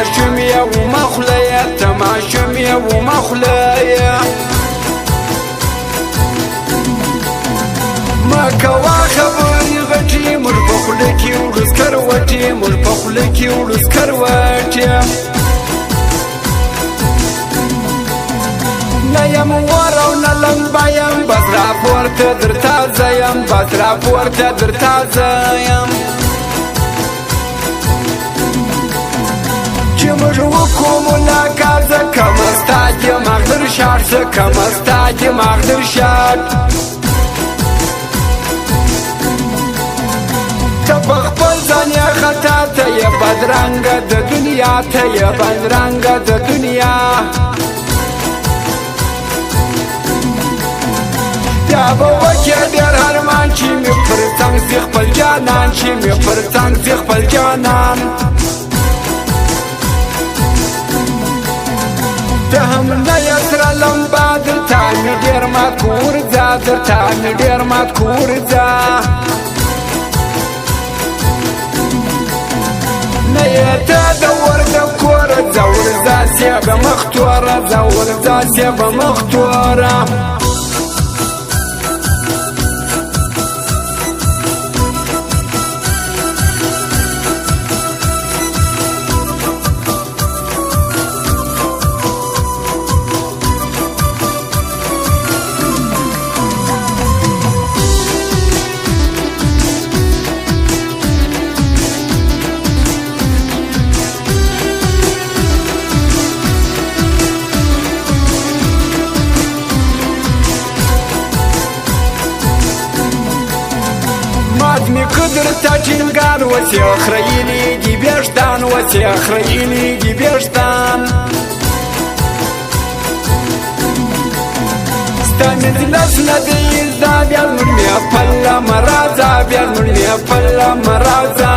تماشم يا ومخلية تماشم يا ومخلية ما كوا خبري غتي مر بخلكي ورس كروتي مر بخلكي ورس كروتي نيم ورا ونلم بايم بزرع فورت درتا زيم بزرع فورت درتا زيم جمر وكم ولا كازا كمستاجي مقدر شارس كمستاجي مقدر شار تبخبل زانيا خطاتا يا بدرانگا د دنيا تا يا بدرانگا د دنيا يا بوكي دير هرمان چي مي پرتنگ زيخ پل جانان چي مي پرتنگ زيخ پل جانان تهم نيسر لمبا درتاني دير ما كورزا درتاني دير ما كورزا نيتا دور دكورة زور زاسيا بمختورة زور زاسيا بمختورة مي قدر تاجنگان وسي اخريني دي بيشتان وسي اخريني دي بيشتان ستامد لسنا دي زابير نرمي افلا مرازا بير نرمي افلا مرازا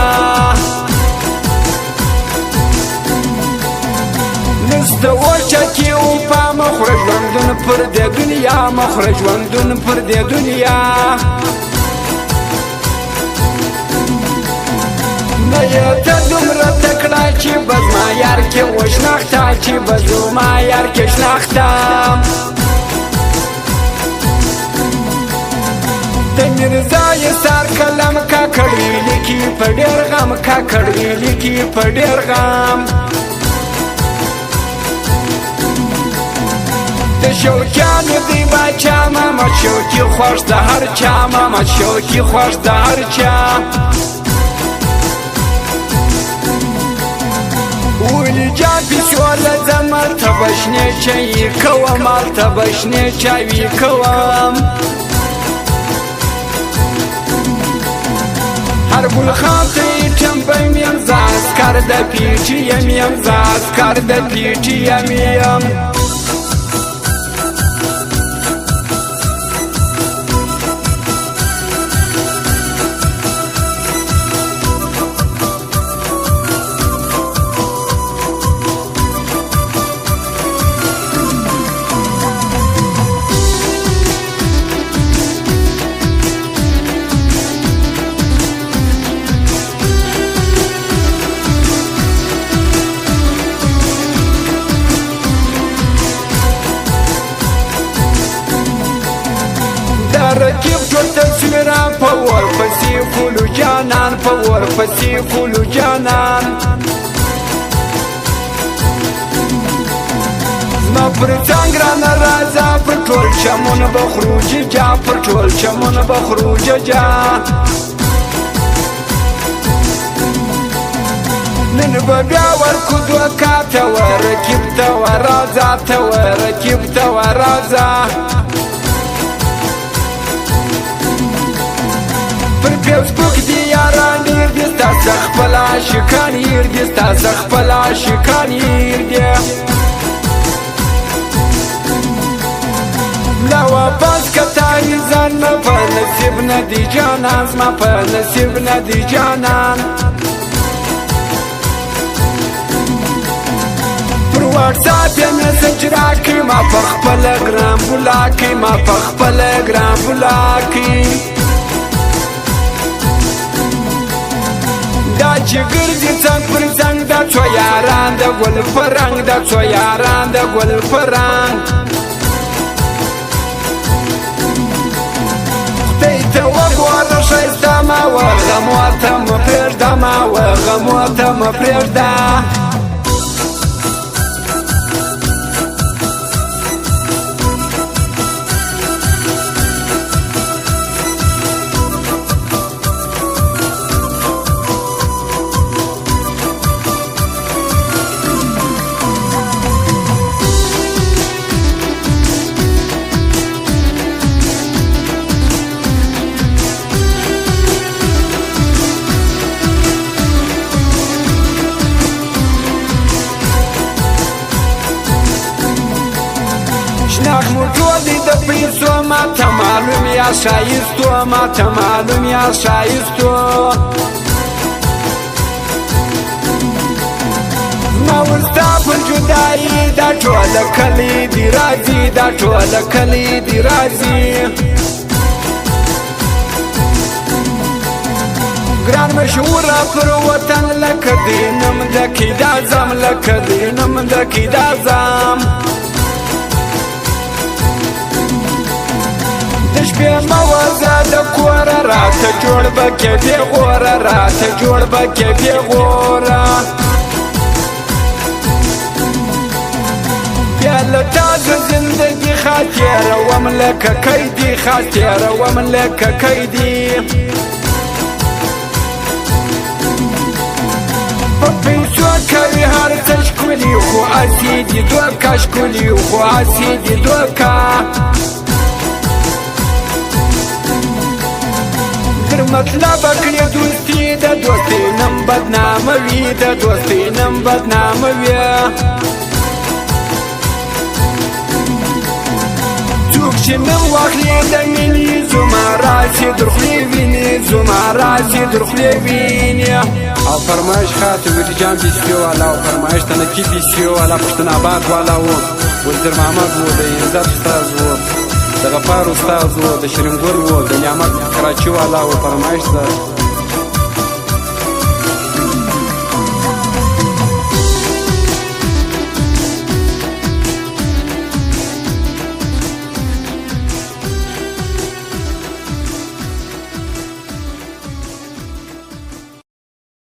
نستوشكي وفا مخرج وندن پر دي دنيا مخرج وندن پر دي دنيا نيتا دمرة تكنا چي بز ما يار كي وشناختا چي بزو ما يار كي شناختا تمرزا يسار كلام کا کڑوی لکی پڑیر غم کا کڑوی لکی پڑیر غم شوکیان دی با چاما ما شوکی خوش ده هر چاما ما شوکی خوش ده هر چام ولی جان پیشوال زمر تبشنه چایی کوام آل تبشنه چایی کوام هر بول خاطی چنبه میم زاز کرده پیچی میم زاز کرده پیچی میم ركب جوت السمران فور فسي فولو جانان فور فسي فولو جانان زما برتانگ رانا رازا پرطول چمون بخروج جا پرطول چمون بخروج جا نن ببيا وركض وكاتا وركبت ورازات وركبت ورازا فيسبوك دي ياران يردي تاسخ بلا شكان يردي تاسخ بلا شكان يردي لو باس كتاري زان ما فنسيبنا دي جانان ما فنسيبنا دي جانان واتساب يا مسج راكي ما فخبل جرام بلاكي ما فخبل جرام بلاكي دا چې ګرځي څنګ پر څنګ دا څو یاران د گل پرنگ د څو یاران د گل پرنگ خدای ته وګوره ښایسته ما غمو ته مه پرېږده ما غمو ته مه پرېږده شناخ موټور دی د پیسو ما ته معلوم یا ښایستو ما ته معلوم یا ښایستو زما ورستا پر جدایي دا ټوله کلي دي راځي دا ټوله کلي دي راځي ګران مشهوره پر وطن لکه دینم د کیدا ځم لکه دینم د کیدا ځم د شپې مه وځه د کوره راته جوړ به کې پېغوره راته جوړ به کې پېغوره بیا له تا زه زندګي خاطېروم لکه قیدي خاطېروم لکه قیدي په پیسو کوي هر څه ښکلي خو هسې دي دوکه ښکلي خو هسې دي دوکه مطلب کړی دوستي د دوستي نم بدناموي د دوستي نم بدناموي څوک چې نم واخلي د مینې زما راسي در خولې ویني زما راسي در خولې ویني او فرمایش خاطر ویډي جان پیسیو والا او فرمایش تنقي پیسیو والا پښتون آباد والا و وزیر محمد و د عزت استاذ و د غفار استاذ و د شیرین ګل و د نعمت کراچي والا و فرمایش ده